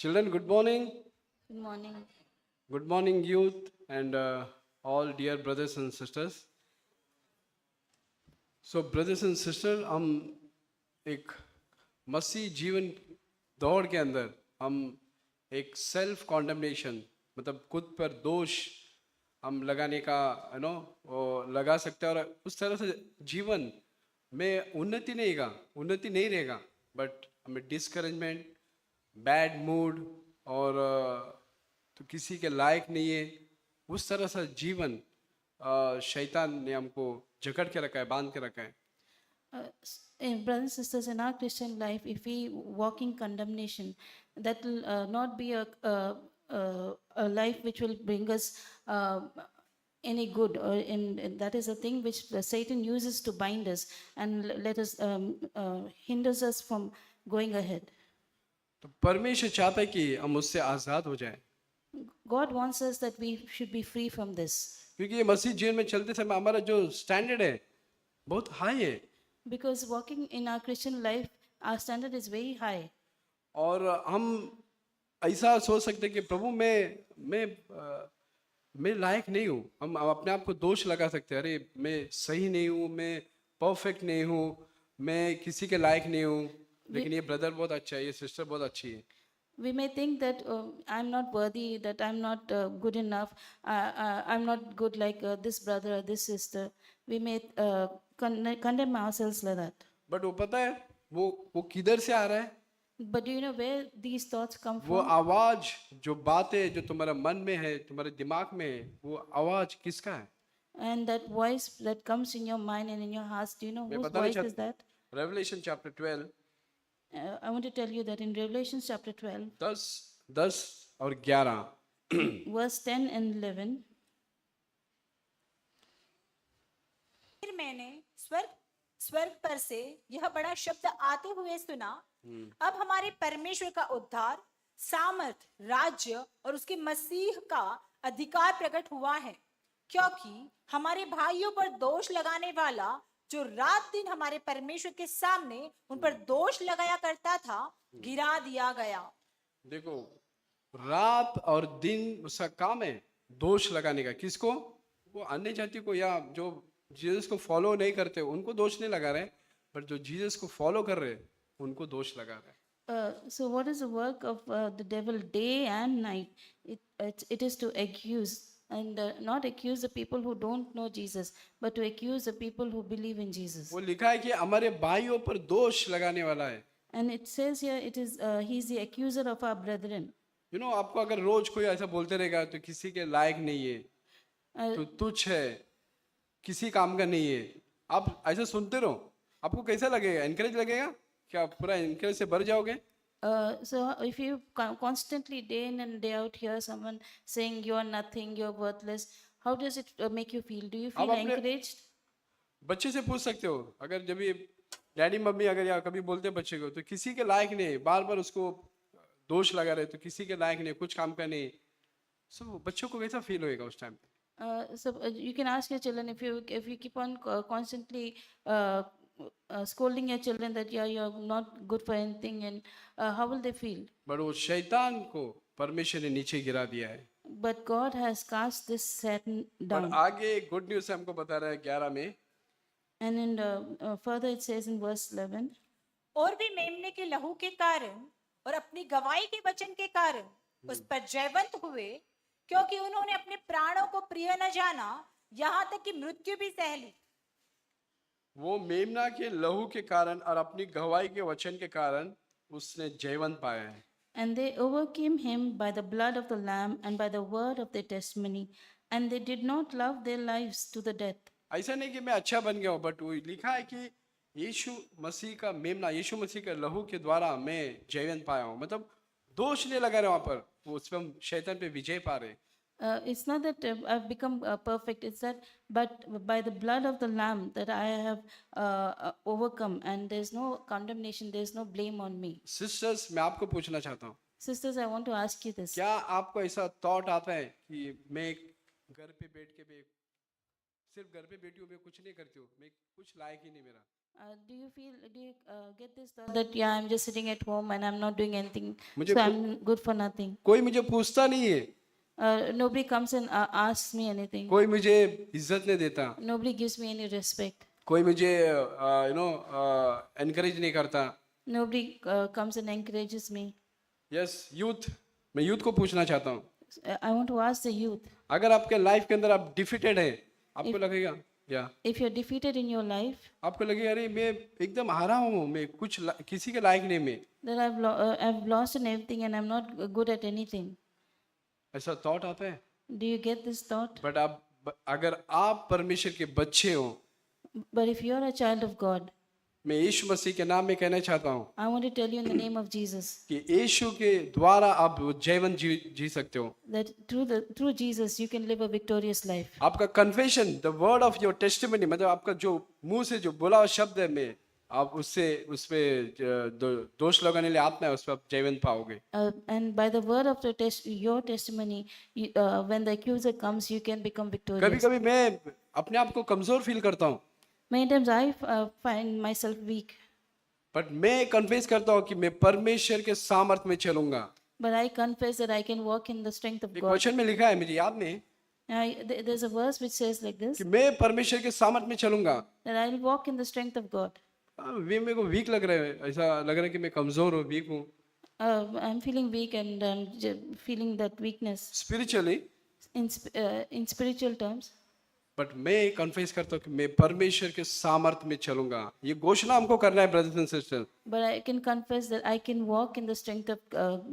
Children, good morning. Good morning. Good morning, youth, and all dear brothers and sisters. So, brothers and sisters, हम एक मसीह जीवन दौड़ के अंदर हम एक सेल्फ कॉन्डमनेशन मतलब खुद पर दोष हम लगाने का वो लगा सकते हैं और उस तरह से जीवन में उन्नति नहीं रहेगा बट हमें डिस्करेजमेंट बैड मूड और तो किसी के लायक नहीं है उस तरह से जीवन शैतान ने हमको जकड़ के रखा है बांध के रखा है Brothers and sisters, in our Christian life, if we walk in condemnation, that will not be a life which will bring us any good, or in that is a thing which Satan uses to bind us and let us hinders us from going ahead. तो परमेश्वर चाहता है कि हम उससे आजाद हो जाएं God wants us that we should be free from this. क्योंकि ये मसीह जीवन में चलते समय हमारा जो स्टैंडर्ड है बहुत हाई है Because walking in our Christian life, our standard is very high. और हम ऐसा सोच सकते हैं कि प्रभु मैं लायक नहीं हूँ हम अपने आप को दोष लगा सकते हैं अरे मैं सही नहीं हूँ मैं परफेक्ट नहीं हूँ मैं किसी के लायक नहीं हूँ लेकिन ये ब्रदर बहुत अच्छा है ये सिस्टर बहुत अच्छी है We may think that I'm not worthy, that I'm not good enough, I'm not good like this brother or this sister. We may condemn ourselves like that. But वो पता है वो किधर से आ रहा है But do you know where these thoughts come वो from? आवाज जो बातें जो तुम्हारा मन में है तुम्हारे दिमाग में है वो आवाज किसका है And that voice that comes in your mind and in your hearts, do you know मैं whose बताना voice is that? Revelation chapter 12 I want to tell you that in Revelation chapter 12, 10 और 11 verse 10 and 11, फिर मैंने स्वर्ग पर से यह बड़ा शब्द आते हुए सुना अब हमारे परमेश्वर का उद्धार सामर्थ राज्य और उसके मसीह का अधिकार प्रकट हुआ है क्योंकि हमारे भाइयों पर दोष लगाने वाला जो रात दिन हमारे परमेश्वर के सामने उन पर दोष लगाया करता था गिरा दिया गया देखो रात और दिन उसका काम है दोष लगाने का किसको वो अन्य जाति को या जो जीसस को फॉलो नहीं करते उनको दोष नहीं लगा रहे बट जो जीसस को फॉलो कर रहे उनको दोष लगा रहे so what is the work of the devil day and night? It is to accuse and not accuse the people who don't know Jesus, but to accuse the people who believe in Jesus. वो लिखा है कि हमारे भाइयों पर दोष लगाने वाला है And it says here, it is he is the accuser of our brethren. आपको अगर रोज कोई ऐसा बोलते रहेगा तो किसी के लायक नहीं है तो तुच्छ है किसी काम का नहीं है आप ऐसा सुनते रहो आपको कैसा लगेगा एनकरेज लगेगा क्या पूरा एनकरेज से भर जाओगे So if you constantly day in and day out hear someone saying you are nothing, you are worthless, how does it make you feel? Do you feel अपने- encouraged? बच्चे से पूछ सकते हो अगर जब ये डैडी मम्मी अगर या कभी बोलते हैं बच्चे को तो किसी के लायक नहीं बार बार उसको दोष लगा रहे तो किसी के लायक नहीं कुछ काम का नहीं सब बच्चों को कैसा फील होएगा उस टाइम पे So you can ask your children if you keep on constantly scolding your children that you're not good for anything, and how will they feel? But वो शैतान को परमेश्वर ने नीचे गिरा दिया है But God has cast this Satan और down. आगे गुड न्यूज से हमको बता रहा है 11 में And in further it says in verse 11, और भी मेमने के लहू के कारण और अपनी गवाही के वचन के कारण उस पर जयवंत हुए क्योंकि उन्होंने अपने प्राणों को प्रिय न जाना यहाँ तक कि मृत्यु भी सह ली वो मेमना के लहू के कारण और अपनी गवाही के वचन के कारण उसने जयवंत पाया है and they overcame him by the blood of the Lamb and by the word of their testimony, and they did not love their lives to the death. ऐसा नहीं कि मैं अच्छा बन गया हूँ बट वो लिखा है कि यीशु मसीह का मेमना यीशु मसीह के लहू के द्वारा मैं जयवंत पाया हूँ मतलब दोष नहीं लगा रहे वहां पर वो उस पर हम शैतान पे विजय पा रहे It's not that I've become perfect, it's that but by the blood of the Lamb that I have overcome, and there's no condemnation, there's no blame on me. Sisters मैं आपको पूछना चाहता हूँ Sisters, I want to ask you this. क्या आपको ऐसा thought आता है कि मैं घर पे बैठ के मैं सिर्फ घर पे बैठी हूँ मैं कुछ नहीं करती हूँ मैं कुछ लायक ही नहीं मेरा Do you get this thought that yeah, I'm just sitting at home and I'm not doing anything, मुझे so I'm good for nothing. कोई मुझे पूछता नहीं है, Nobody comes and asks me anything. कोई मुझे इज्जत नहीं देता, Nobody gives me any respect. कोई मुझे एनकरेज नहीं करता. Nobody comes and encourages me. Yes youth, मैं यूथ को पूछना चाहता हूँ, I want to ask the youth, अगर आपके लाइफ के अंदर आप डिफीटेड है, आपको लगेगा या if you're defeated in your life, आपको लगेगा अरे मैं एकदम हारा हूँ, मैं किसी के लायक नहीं, मैं that I've lost in everything and I'm not good at anything. ऐसा थॉट आता है. Do you get this thought? But अगर आप परमेश्वर के बच्चे हो, But if you're a child of God, मैं यीशु मसीह के नाम में कहना चाहता हूँ I want to tell you in the name of Jesus कि यीशु के द्वारा आप जीवन जी सकते हो. that through Jesus you can live a victorious life. आपका confession, the word of your testimony, मतलब आपका जो मुंह से जो बोला हुआ शब्द है, में आप उस पे दोष लगाने लिए आत्मा है, उस पर आप जीवन पाओगे. And by the word of your testimony, when the accuser comes, you can become कभी victorious. कभी मैं अपने आप को कमजोर फील करता हूँ, Many times I find myself weak, but मैं कन्फेस करता हूँ कि मैं परमेश्वर के सामर्थ में चलूंगा. but I confess that I can walk in the strength of एक God. वचन में लिखा है, मुझे याद नहीं, There's a verse which says like this, कि मैं परमेश्वर के सामर्थ में चलूंगा. that I'll walk in the strength of God. वे मेरे को वीक लग रहा है, ऐसा लग रहा है कि मैं कमजोर हूँ, वीक हूँ I'm feeling weak and I'm feeling that weakness spiritually. in spiritual terms. But मैं कन्फेस करता हूँ कि मैं परमेश्वर के सामर्थ में चलूंगा. ये घोषणा हमको करना है brothers and sister. But I can confess that I can walk in the strength of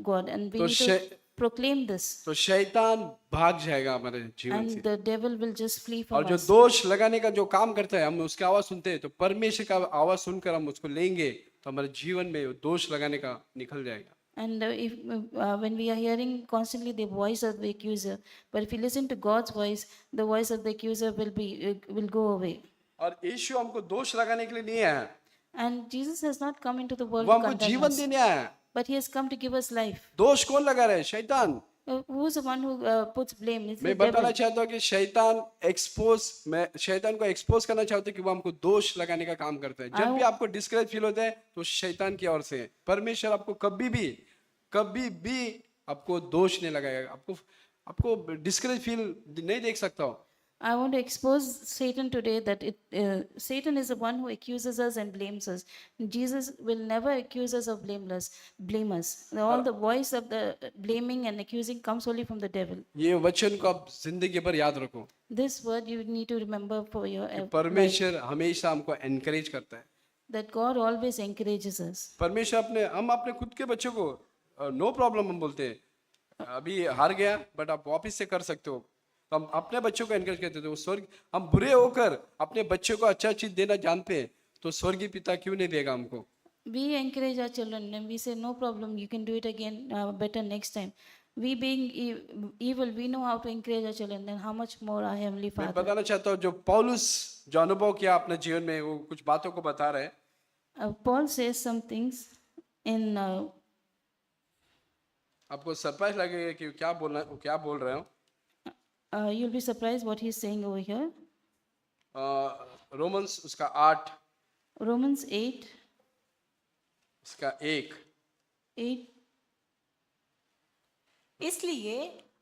God, and we तो need to proclaim this, तो शैतान भाग जाएगा हमारे जीवन से. and the devil will just flee और from जो us. दोष लगाने का जो काम करता है, हम उसकी आवाज सुनते हैं, तो परमेश्वर का आवाज सुनकर हम उसको लेंगे, तो हमारे जीवन में वो दोष लगाने का निकल जाएगा. And when we are hearing constantly the voice of the accuser, but if we listen to God's voice, the voice of the accuser will go away. और यीशु हमको दोष लगाने के लिए नहीं आया, And Jesus has not come into the world वो to हमको condemn जीवन us, देने आया. but He has come to give us life. दोष कौन लगा रहा है? शैतान. Who's the one who puts blame? It's the मैं बताना devil. चाहता हूँ कि मैं शैतान को एक्सपोज करना चाहता हूँ कि वो हमको दोष लगाने का काम करता है. जब भी आपको डिस्करेज फील होता है, तो शैतान की ओर से है. परमेश्वर आपको कभी भी आपको दोष नहीं लगाएगा. आपको डिस्करेज फील नहीं देख सकता हो. I want to expose Satan today that Satan is the one who accuses us and blames us. Jesus will never accuse us of blame us. All the voice of the blaming and accusing comes only from the devil. ये वचन को आप जिंदगी भर याद रखो. This word you need to remember for your life, परमेश्वर हमेशा हमको एनकरेज करता है. that God always encourages us. परमेश्वर हम अपने खुद के बच्चों को नो प्रॉब्लम हम बोलते हैं, अभी हार गया बट आप वापस से कर सकते हो. तो हम अपने बच्चों को एनकरेज करते थे. स्वर्ग, हम बुरे होकर अपने बच्चों को अच्छा चीज देना जानते हैं, तो स्वर्गीय पिता क्यों नहीं देगा हमको? We encourage our children and we say, no problem, you can do it again better next time. We being evil, we know how to encourage our children, then how much more our Heavenly मैं Father. बताना चाहता हूँ, जो पौलुस जो अनुभव किया अपने जीवन में, वो कुछ बातों को बता रहे हैं. Paul says some things in आपको सरप्राइज लगेगा कि क्या बोल रहे हो. you'll be surprised what he's saying over here. Romans उसका 8 Romans 8, उसका 1. इसलिए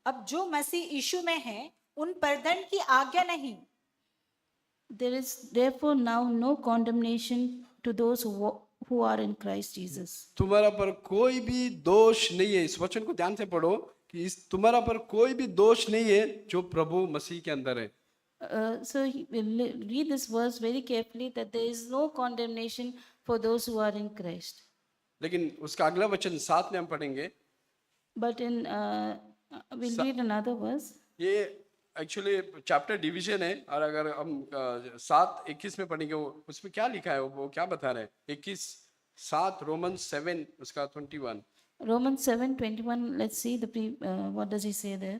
अब जो मसीह यीशु में है, उन पर दंड की आज्ञा नहीं. there is therefore now no condemnation to those who are in Christ Jesus. तुम्हारा पर कोई भी दोष नहीं है. इस वचन को ध्यान से पढ़ो कि तुम्हारा पर कोई भी दोष नहीं है जो प्रभु मसीह के अंदर है. So read this verse very carefully, that there is no condemnation for those who are in Christ. लेकिन उसका अगला वचन 7 में हम पढ़ेंगे. But we'll read another verse. ये एक्चुअली चैप्टर डिवीजन है, और अगर हम 7:21 में पढ़ेंगे, उसमें क्या लिखा है, वो क्या बता रहे हैं. 7 रोमन्स 7 उसका 21. Romans 7:21. Let's see what does he say there.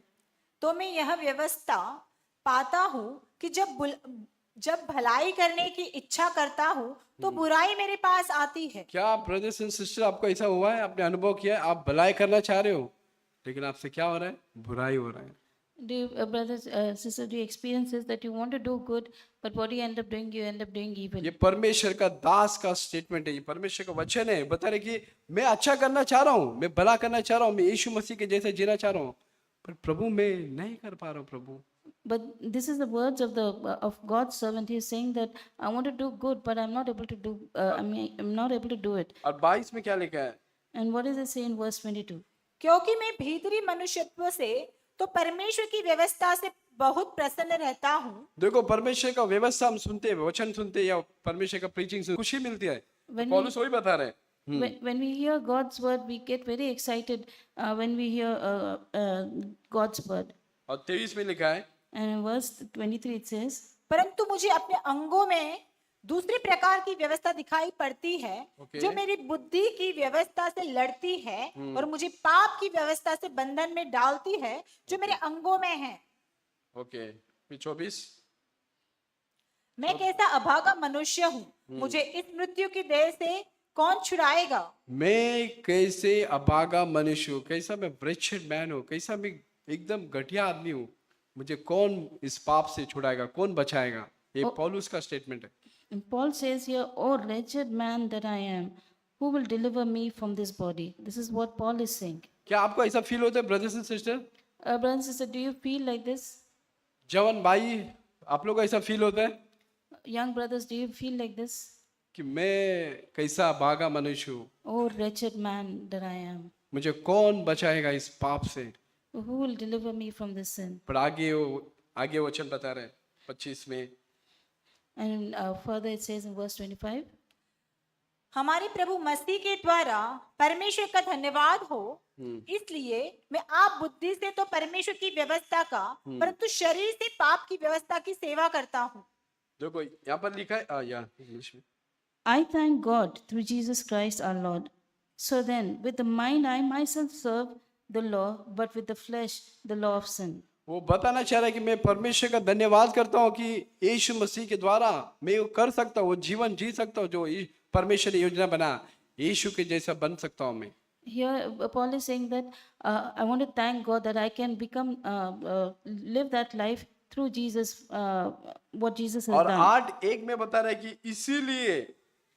तो मैं यह व्यवस्था पाता हूँ कि जब भलाई करने की इच्छा करता हूँ, तो बुराई मेरे पास आती है. क्या ब्रदर्स एंड सिस्टर, आपको ऐसा हुआ है, आपने अनुभव किया है, आप भलाई करना चाह रहे हो, लेकिन आपसे क्या हो रहा है? बुराई हो रहा है. Do you, brothers, sister, do you experience this that you want to do good, but what do you end up doing? You end up doing evil. ये परमेश्वर का दास का स्टेटमेंट है, ये परमेश्वर का वचन है, बता रहे कि मैं अच्छा करना चाह रहा हूँ, मैं भला करना चाह रहा हूँ, मैं यीशु मसीह के जैसे जीना चाह रहा हूँ, पर प्रभु मैं नहीं कर पा रहा हूँ प्रभु। But this is the words of the of God's servant. He is saying that I want to do good, but I'm not able to do. I'm not able to do it. और 22 में क्या लिखा है? And what does it say in verse 22? क्योंकि मैं भीतरी मनुष्यत्व से तो परमेश्वर की व्यवस्था से बहुत प्रसन्न रहता हूँ। देखो परमेश्वर का व्यवस्था हम सुनते हैं, वचन सुनते हैं या परमेश्वर का प्रीचिंग से खुशी मिलती है। When पौलुस वही बता रहे हैं। When we hear God's word, we get very excited when we hear God's word. और 23 में लिखा है, And in verse 23 it says, परंतु मुझे अपने अंगों में दूसरे प्रकार की व्यवस्था दिखाई पड़ती है Okay. जो मेरी बुद्धि की व्यवस्था से लड़ती है और मुझे पाप की व्यवस्था से बंधन में डालती है जो मेरे अंगों में है। ओके, फिर 24, मैं कैसा अभागा मनुष्य हूँ, मुझे इस मृत्यु की देह से कौन छुड़ाएगा। मैं कैसे अभागा मनुष्य हूँ, कैसा मैं wretched मैन हूँ, कैसा मैं एकदम घटिया आदमी हूँ, मुझे कौन इस पाप से छुड़ाएगा, कौन बचाएगा। ये पौलुस का स्टेटमेंट है। and Paul says here, "Oh wretched man that I am, who will deliver me from this body?" This is what Paul is saying. क्या आपको ऐसा फील होता है brothers and sister? Brother and sister, do you feel like this? जवान भाई, आप लोग को ऐसा फील होता है Young brothers, do you feel like this? कि मैं कैसा अभागा मनुष्य हूँ, Oh wretched man that I am, मुझे कौन बचाएगा इस पाप से। who will deliver me from this sin? पर आगे वचन बता रहे हैं 25 में, And further it says in verse 25, हमारे प्रभु मसीह के द्वारा परमेश्वर का धन्यवाद हो। इसलिए मैं आप बुद्धि से तो परमेश्वर की व्यवस्था का परंतु शरीर से पाप की व्यवस्था की सेवा करता हूँ। देखो यहाँ पर लिखा है या इंग्लिश में, I thank God through Jesus Christ our Lord. So then, with the mind I myself serve the law, but with the flesh the law of sin. वो बताना चाह रहा है कि मैं परमेश्वर का धन्यवाद करता हूँ कि यीशु मसीह के द्वारा मैं वो कर सकता हूँ, वो जीवन जी सकता हूँ जो परमेश्वर ने योजना बना, यीशु के जैसा बन सकता हूँ मैं। Here, Paul is saying that I want to thank God that I can become, live that life through Jesus, what Jesus has और done. 8:1 में बता रहा है कि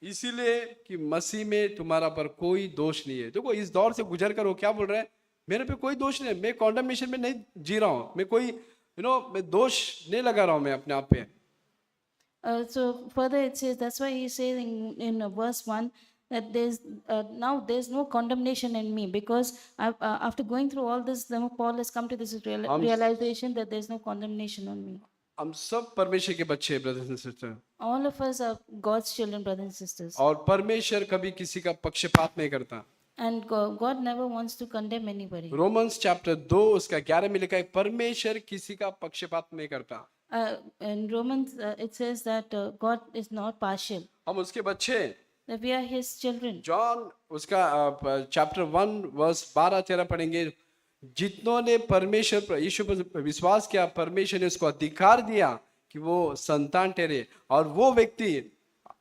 इसीलिए कि मसीह में तुम्हारा पर कोई दोष नहीं है। देखो इस दौर से गुजर कर वो क्या बोल रहा है, मेरे पे कोई दोष नहीं है, मैं कॉन्डमनेशन में नहीं जी रहा हूँ, मैं कोई मैं दोष नहीं लगा रहा हूँ मैं अपने आप पे। So further it says, that's why he says in verse 1 that now there's no condemnation in me, because after going through all this, then Paul has come to this realization that there's no condemnation on me. हम सब परमेश्वर के बच्चे हैं brothers and sister, All of us are God's children, brothers and sisters. और परमेश्वर कभी किसी का पक्षपात नहीं करता। And God never wants to condemn anybody. Romans chapter 2 उसका 11 में लिखा है, परमेश्वर किसी का पक्षपात नहीं करता। In Romans, it says that God is not partial, हम उसके बच्चे हैं। that we are His children. John उसका चैप्टर 1 वर्स 12-13 पढ़ेंगे, जितनों ने परमेश्वर पर यीशु पर विश्वास किया, परमेश्वर ने उसको अधिकार दिया कि वो संतान ठहरे, और वो व्यक्ति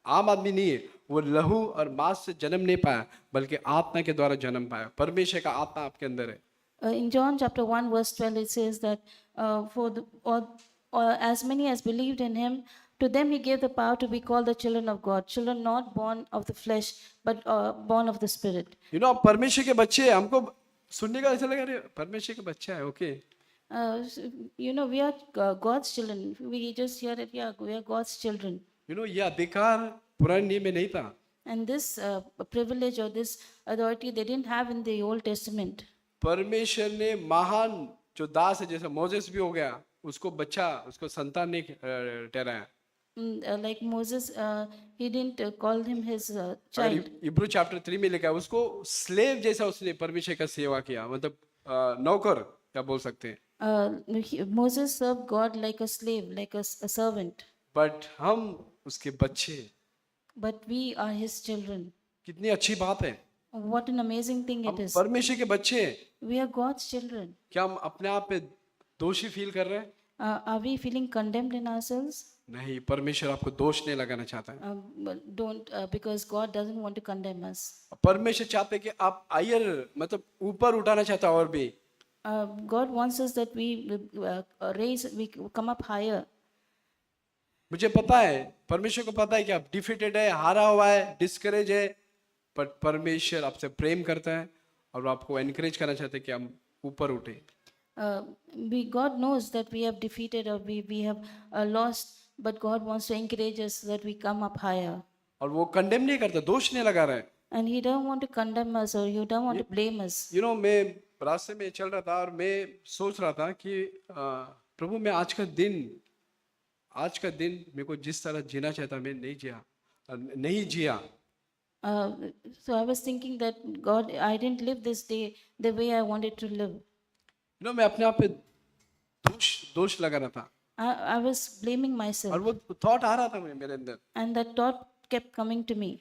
आम आदमी नहीं है, वो लहू और मांस से जन्म नहीं पाया बल्कि आत्मा के द्वारा जन्म पाया। परमेश्वर का आत्मा आपके अंदर है। In John chapter 1 verse 12 it says that or as many as believed in him, to them he gave the power to be called the children of God, children not born of the flesh but born of the spirit. परमेश्वर के बच्चे हैं, हमको सुनने का ऐसा लगा अरे परमेश्वर के बच्चा है, okay. We are God's children. We just hear it, yeah, we are God's children. ये अधिकार पुराने नियम में नहीं था। And this privilege or this authority they didn't have in the Old Testament. परमेश्वर ने महान जो दास है, जैसे मोसेस भी हो गया, उसको बच्चा, उसको संतान नहीं ठहराया। Like Moses, he didn't call him his child. Hebrew chapter 3 में लिखा है, उसको स्लेव जैसा उसने परमेश्वर का सेवा किया, मतलब नौकर क्या बोल सकते हैं। Moses served God like a slave, like a servant. But हम उसके बच्चे, But we are his children. कितनी अच्छी बात है। What an amazing thing हम it is. परमेश्वर के बच्चे हैं। We are God's children. क्या हम अपने आप पे दोषी फील कर रहे हैं? Are we feeling condemned in ourselves? नहीं, परमेश्वर आपको दोष नहीं लगाना चाहता है। Don't, because God doesn't want to condemn us. परमेश्वर चाहते हैं कि आप हायर, मतलब ऊपर उठाना चाहता है और भी, God wants us that we come up higher. मुझे पता है, परमेश्वर को पता है कि आप डिफीटेड है, हारा हुआ है, डिस्करेज है, पर परमेश्वर आपसे प्रेम करता है और वो आपको एनकरेज करना चाहते हैं कि हम ऊपर उठे. God knows that we have defeated or we have lost, but God wants to encourage us that we come up higher. और वो कंडेम नहीं करता, दोष नहीं लगा रहा है. And He don't want to condemn us or He don't want to blame us. मैं रास्ते में चल रहा था और मैं सोच रहा था कि प्रभु मैं आज का दिन मेरे को जिस तरह जीना चाहता मैं नहीं जिया. So I was thinking that God, I didn't live this day the way I wanted to live. मैं अपने आप पे दोष लगा रहा था I was blaming और myself, वो थॉट आ रहा था मेरे अंदर. and that thought kept coming to me.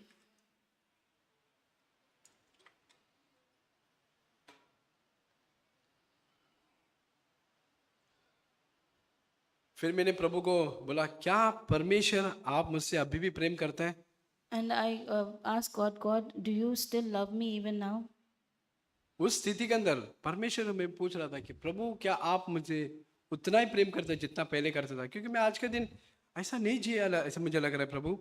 फिर मैंने प्रभु को बोला, क्या परमेश्वर आप मुझसे अभी भी प्रेम करते हैं? And I asked God, God, do you still love me even now? उस स्थिति के अंदर परमेश्वर में पूछ रहा था कि प्रभु क्या आप मुझे उतना ही प्रेम करते हैं जितना पहले करता था, क्योंकि मैं आज के दिन ऐसा नहीं जिया ऐसा मुझे लग रहा है प्रभु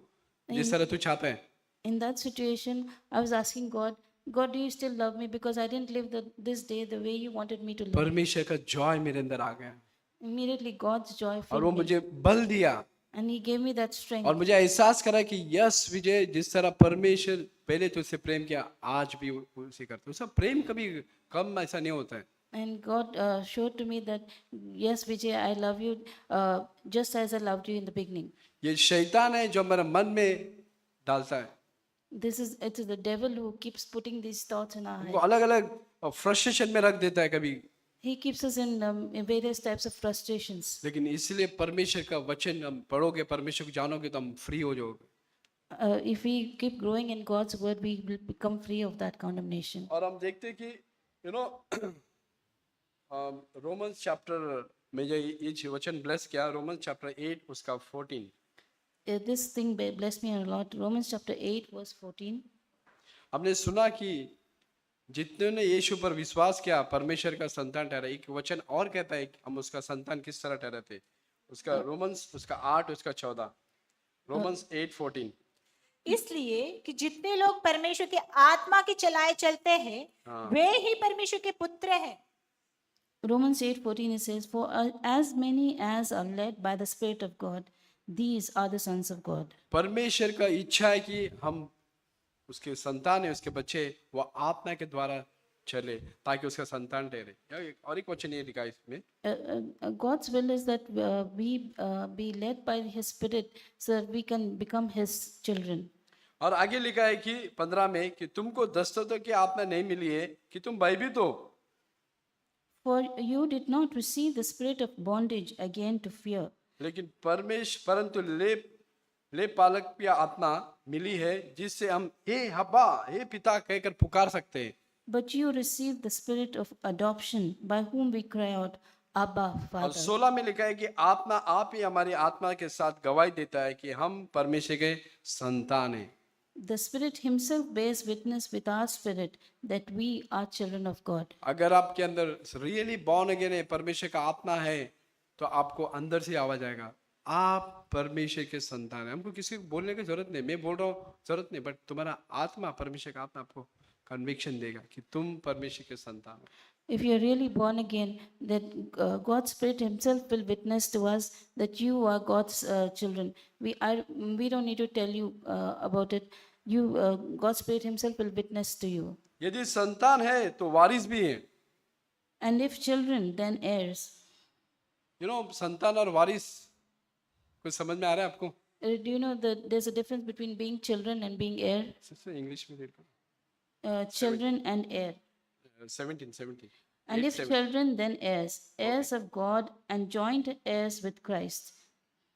जिस तरह तू चाहता है. In that situation, I was asking God, God, do you still love me? Because I didn't live this day the way you wanted me to live. परमेश्वर का जॉय मेरे अंदर आ गया Immediately, God's joy और filled वो me, मुझे बल दिया and He gave me that strength. और मुझे एहसास करा कि यस विजय, जिस तरह परमेश्वर पहले तुझसे प्रेम किया आज भी उसे करते. उसका प्रेम कभी कम ऐसा नहीं होता है. And God showed to me that, yes, Vijay, I love you just as I loved you in the beginning. ये शैतान है जो हमारे मन में डालता है. It is the devil who keeps putting these thoughts in our वो head. अलग अलग फ्रस्ट्रेशन में रख देता है कभी. He keeps us in various types of frustrations. लेकिन इसलिए परमेश्वर का वचन हम पढ़ोगे, परमेश्वर को जानोगे तो हम फ्री हो जाओगे. If we keep growing in God's word, we will become free of that condemnation. और हम देखते हैं कि रोमन्स चैप्टर में ये वचन ब्लेस किया, रोमन्स चैप्टर 8 उसका 14. This thing blessed me a lot. Romans chapter 8 verse 14. हमने सुना कि जितने ने यीशु पर विश्वास किया परमेश्वर का संतान ठहरा. एक वचन और कहता है कि हम उसका संतान किस तरह ठहराते. उसका रोमन्स उसका 8 उसका 14. रोमन्स 8:14. इसलिए कि जितने लोग परमेश्वर के आत्मा के चलाए चलते हैं वे ही परमेश्वर के पुत्र हैं. Romans 8:14 it says, for as many as are led by the Spirit of God, these are the sons of God. परमेश्वर का इच्छा है कि हम उसके संतान है, उसके बच्चे वो आत्मा के द्वारा चले ताकि उसका संतान ठहरे. और एक वचन ये लिखा है इसमें, God's will is that we be led by His Spirit so that we can become His children. और आगे लिखा है कि 15 में कि तुमको दस्तों की आत्मा नहीं मिली है कि तुम भयभीत हो. For you did not receive the spirit of bondage again to fear. लेकिन परंतु ले पालक की आत्मा मिली है जिससे हम हे हब्बा, हे पिता कहकर पुकार सकते हैं. But you received the spirit of adoption by whom we cry out, Abba, और Father. 16 में लिखा है कि आत्मा आप ही हमारी आत्मा के साथ गवाही देता है कि हम परमेश्वर के संतान हैं. The Spirit Himself bears witness with our spirit that we are children of God. अगर आपके अंदर रियली बॉर्न अगेन है, परमेश्वर का आत्मा है, तो आपको अंदर से आवाज आएगा आप परमेश्वर के संतान हैं. हमको किसी को बोलने की जरूरत नहीं, मैं बोल रहा हूँ जरूरत नहीं, बट तुम्हारा आत्मा, परमेश्वर का आत्मा आपको कन्विक्शन देगा कि तुम परमेश्वर के संतान हो. If you are really born again, that God's Spirit Himself will witness to us that you are God's children. We don't need to tell you about it. God's Spirit Himself will witness to you. यदि संतान है तो वारिस भी है. And if children, then heirs. संतान और वारिस कुछ समझ में आ रहा है आपको? Do you know that there's a difference between being children and being heir? English में देखो. Children and heir. 17. And if children, then heirs, heirs of God and joint heirs with Christ.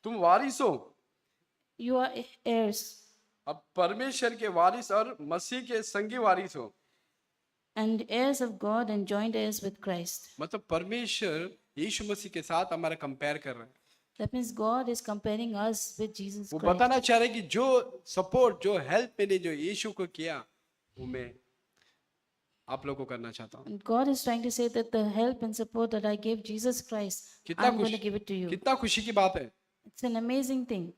तुम वारिस हो. You are heirs. अब परमेश्वर के वारिस और मसीह के संगी वारिस हो. And heirs of God and joint heirs with Christ. मतलब परमेश्वर यीशु मसीह के साथ हमारा कंपेयर कर रहा है. That means God is comparing us with Jesus वो Christ. बताना चाह रहे कि जो सपोर्ट, जो हेल्प मैंने जो यीशु को किया वो मैं आप लोगों को करना चाहता हूँ। And God is trying to say that the help and support that I gave Jesus Christ, कितना I'm going to give it to you. कितना खुशी की बात है, It's an amazing thing.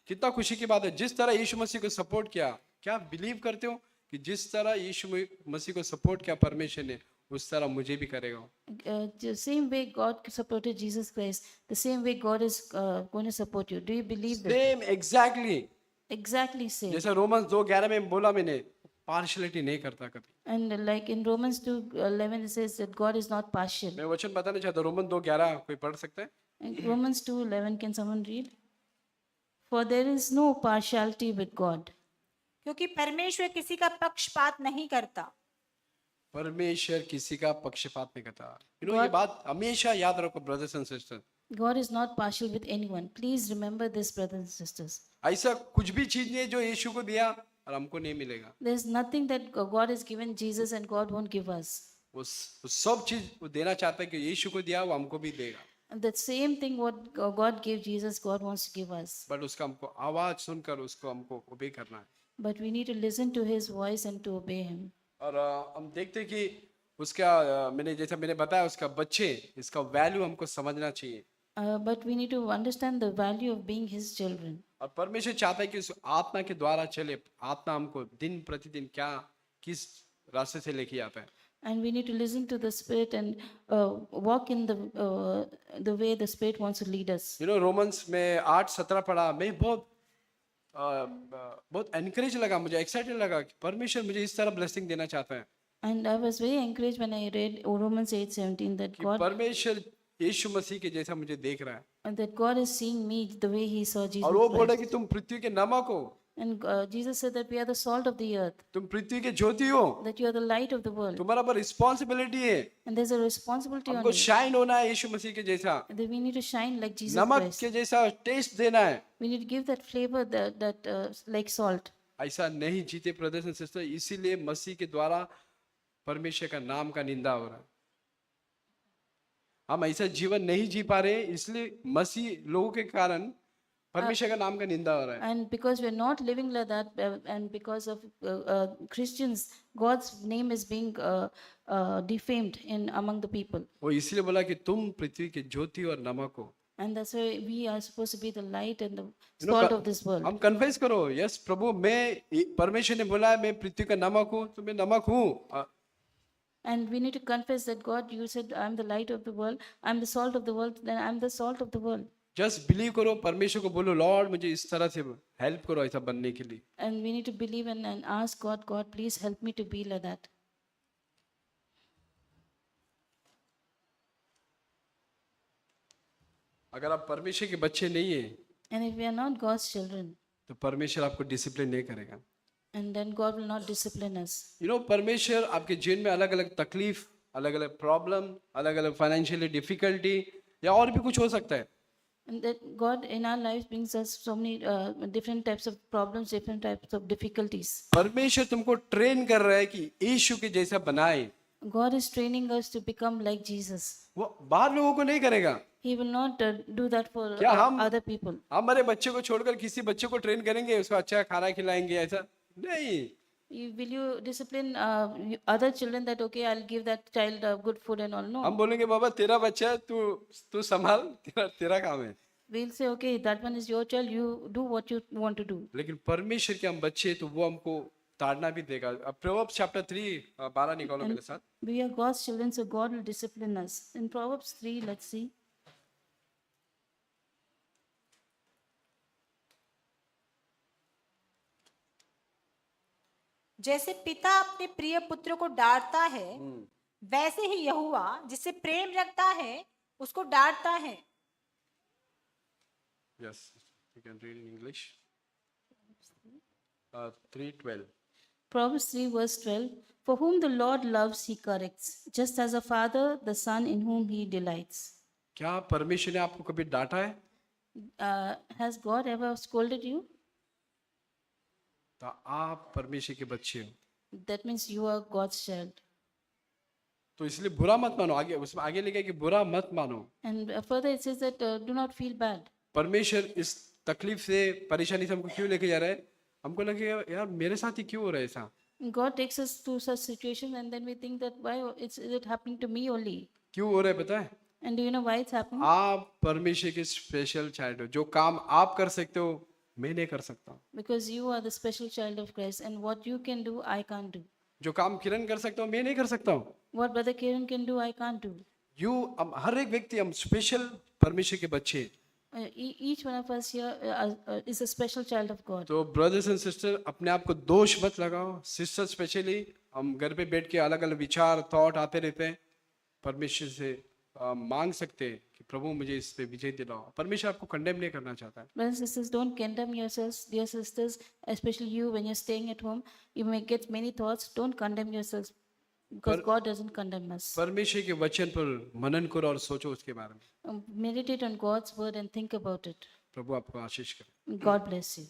कितना खुशी की बात है। जिस तरह यीशु मसीह को सपोर्ट किया, क्या आप बिलीव करते हो कि जिस तरह यीशु मसीह को सपोर्ट किया परमेश्वर ने, उस तरह मुझे भी करेगा। The same way God supported Jesus Christ, the same way God is going to support you. Do you believe that? Same exactly Exactly same. जैसे रोमन्स 2:11 में बोला मैंने, पार्शियलिटी नहीं करता कभी। And like in Romans 2:11 it says that God is not partial. मैं वचन बताना चाहता हूँ, रोमन 2:11 कोई पढ़ सकता है? And Romans 2:11, can someone read? For there is no partiality with God. क्योंकि परमेश्वर किसी का पक्षपात नहीं करता। परमेश्वर किसी का पक्षपात नहीं करता। ये बात हमेशा याद रखो brothers and sisters. God is not partial with anyone. Please remember this, brothers and sisters. ऐसा कुछ भी चीज नहीं है जो यीशु को दिया और हमको नहीं मिलेगा। There's nothing that God has given Jesus and God won't give us. वो सब चीज वो देना चाहता है कि यीशु को दिया वो हमको भी देगा। And the same thing what God gave Jesus, God wants to give us. But उसका हमको आवाज सुनकर उसको हमको ओबे करना है। But we need to listen to His voice and to obey Him. और हम देखते हैं कि उसका मैंने बताया उसका बच्चे, इसका वैल्यू हमको समझना चाहिए। But we need to understand the value of being His children. और परमेश्वर चाहता है कि उस आत्मा के द्वारा चले। आत्मा हमको दिन प्रतिदिन क्या किस रास्ते से लेके आता है। And we need to listen to the Spirit and walk in the way the Spirit wants to lead us. Romans में 8:17 पढ़ा, मैं बहुत एनकरेज लगा, मुझे एक्साइटेड लगा कि परमेश्वर मुझे इस तरह ब्लेसिंग देना चाहता है। And I was very encouraged when I read Romans 8:17 that कि God परमेश्वर यीशु मसीह के जैसा मुझे देख रहा है। and that God is seeing me the way He saw Jesus और वो बोल रहा है Christ. कि तुम पृथ्वी के नमक हो, And Jesus said that we are the salt of the earth, तुम पृथ्वी के ज्योति हो, that you are the light of the world, तुम्हारा पर रिस्पॉन्सिबिलिटी है, and there's a responsibility on हमको you. शाइन होना है यीशु मसीह के जैसा, That we need to shine like Jesus नमक Christ. के जैसा टेस्ट देना है। We need to give that flavor that like salt. ऐसा नहीं जीते ब्रदर्स एंड सिस्टर, इसीलिए मसीह के द्वारा परमेश्वर का नाम का निंदा हो रहा है। हम ऐसा जीवन नहीं जी पा रहे, इसलिए मसीह लोगों के कारण परमेश्वर का नाम का निंदा हो रहा है। And because we're not living like that, and because of Christians, God's name is being defamed in among the people. वो इसलिए बोला कि तुम पृथ्वी के ज्योति और नमक हो। And that's why we are supposed to be the light and the salt of this world. हम कन्फेस करो, यस प्रभु, मैं परमेश्वर ने बोला है मैं पृथ्वी का नमक हूँ, तो मैं नमक हूँ। And we need to confess that God, you said, I'm the light of the world, I'm the salt of the world, then I'm the salt of the world. Just believe करो, परमेश्वर को बोलो, लॉर्ड मुझे इस तरह से help करो ऐसा बनने के लिए। And we need to believe and ask God, God, please help me to be like that. अगर आप परमेश्वर के बच्चे नहीं है And if we are not God's children, तो परमेश्वर आपको डिसिप्लिन नहीं करेगा। and then God will not discipline us. परमेश्वर आपके जीवन में अलग अलग तकलीफ, अलग अलग प्रॉब्लम, अलग अलग फाइनेंशियली डिफिकल्टी या और भी कुछ हो सकता है। And that God in our lives brings us so many different types of problems, different types of difficulties. परमेश्वर तुमको ट्रेन कर रहा है कि यीशु के जैसा बनाए। God is training us to become like Jesus. वो बाहर लोगों को नहीं करेगा। He will not do that for क्या हम other people. हमारे बच्चे को छोड़कर किसी बच्चे को ट्रेन करेंगे, उसको अच्छा खाना खिलाएंगे, ऐसा नहीं। Will you discipline other children that okay, I'll give that child good food and all? No. हम बोलेंगे बाबा तेरा बच्चा है, तू संभाल, तेरा काम है। We'll say okay, that one is your child. You do what you want to do. लेकिन परमेश्वर के हम बच्चे तो वो हमको ताड़ना भी देगा। अब प्रोवर्ब्स चैप्टर 3 12 निकालो मेरे साथ। We are God's children, so God will discipline us. In Proverbs 3, let's see. जैसे पिता अपने प्रिय पुत्र को डांटता है, वैसे ही यहोवा जिससे प्रेम रखता है उसको डांटता है। Yes, you can read in English. 3:12. Proverbs 3, verse 12. For whom the Lord loves, he corrects, just as a father the son in whom he delights. क्या परमेश्वर ने आपको कभी डांटा है? Has God ever scolded you? तो आप परमेश्वर के बच्चे हो, That means you are God's child. तो इसलिए बुरा मत मानो। आगे उसमें आगे लिखा है कि बुरा मत मानो। And further it says that do not feel bad. परमेश्वर इस तकलीफ से, परेशानी से हमको क्यों लेके जा रहा है? हमको लगेगा यार मेरे साथ ही क्यों हो रहा है ऐसा? God takes us to such situations, and then we think that why is it happening to me only? क्यों हो रहा है पता है? And do you know why it's happening? आप परमेश्वर के स्पेशल चाइल्ड हो। जो काम आप कर सकते हो मैं नहीं कर सकता हूँ। Because you are the special child of Christ, and what you can do, I can't do. जो काम किरण कर सकता हूँ मैं नहीं कर सकता हूँ। What Brother Kiran can do, I can't do. हम हर एक व्यक्ति हम स्पेशल परमेश्वर के बच्चे हैं। Each one of us here is a special child of God. तो ब्रदर्स एंड सिस्टर अपने आप को दोष मत लगाओ। सिस्टर स्पेशली हम घर पे बैठ के अलग अलग विचार थॉट आते रहते हैं, परमेश्वर से मांग सकते हैं कि प्रभु मुझे इस पे विजय दिलाओ। परमेश्वर आपको कंडेम नहीं करना चाहता है। Brothers and sisters, don't condemn yourselves, dear sisters, especially you when you're staying at home. You may get many thoughts. Don't condemn yourselves because God doesn't condemn us. परमेश्वर के वचन पर मनन करो और सोचो उसके बारे में। Meditate on God's word and think about it. प्रभु आपको आशीष करे। God bless you.